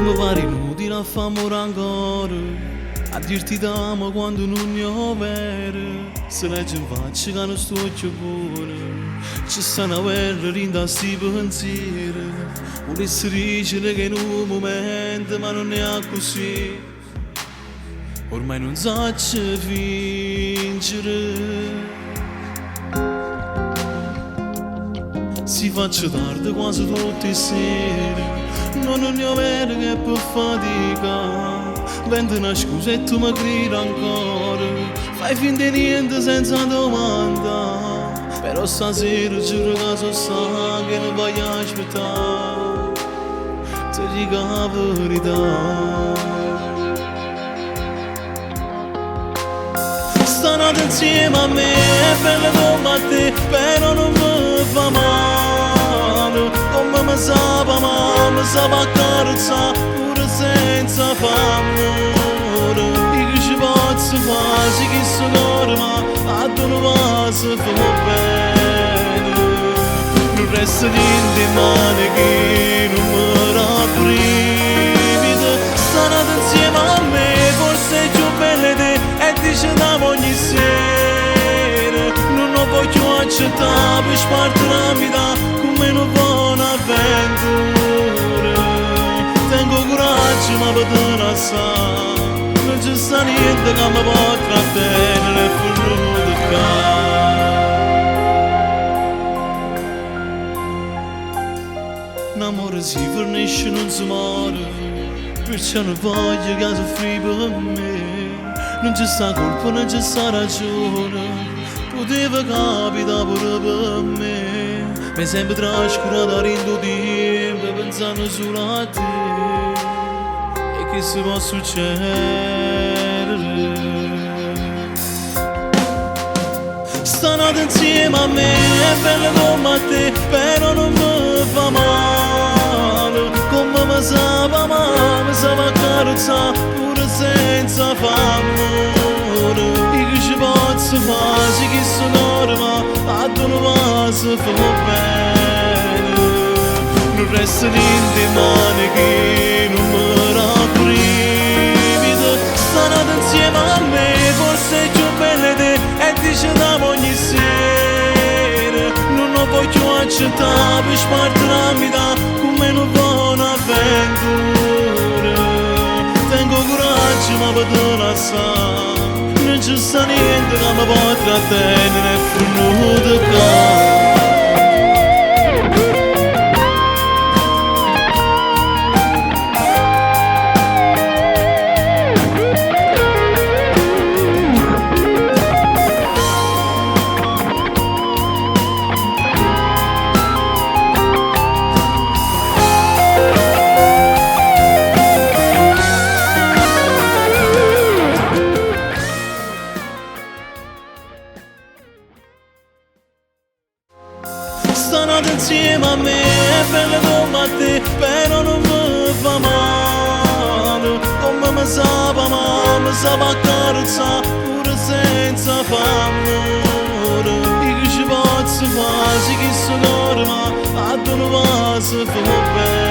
mi pare inutile a famore ancora, a dirti t'amo quando non ne ho vero. Se legge in faccia che non sto più buono, ci sta una guerra rinda sti pensieri. Volessi dicere che in un momento, ma non è così. Ormai non saccio vincere. Si faccia tardi quasi tutte le sere, non ne ho vero che per fatica. Vende una scusa e tu mi grida ancora, fai finta di niente senza domanda. Però stasera giuro che so sa che non voglio aspettare, ti dico la verità. Stanotte insieme a me è bella come a te, però non mi fa male. Come mi sa accarezzare pure senza famore. Io che ci posso fare, sì che so cuore, ma a tu non va se fa bene. Non resta niente in mano che non mi rapprimita. Stanotte insieme a me, forse è più bella di te, e dice d'amo ogni sera. Non lo voglio accettare per spartire la vita come una buona avventura. Tengo coraggio ma per te non sa, non ci sta niente che mi può trattenere e farlo toccare. L'amore si fornisce non si muore, perciò non voglio che soffri per me. Non ci sta colpa, non ci sta ragione, poteva capitare pure per me. Mi sembra trascurato rindo tempo pensando solo a te. E che si può succedere? Stanotte insieme a me è bella come a te, però non mi fa male. Come mi sa accarezzare pure senza famore. Io che ci posso fare, sì che so cuore, ma a tu non va se fa bene. Non resta niente in mano che non mi rapprimita. Stanotte insieme a me, forse è più bella di te, e dice d'amo ogni sera. Non lo voglio accettare per spartire la vita come una buona avventura. Tengo coraggio ma per te non sa, non ci sta niente che mi può trattenere e farlo toccare. Stanotte insieme a me è bella come a te, però non mi fa male. Come mi sa accarezzare pure senza famore. Io che ci posso fare, sì che so cuore, ma a tu non va se fa bene.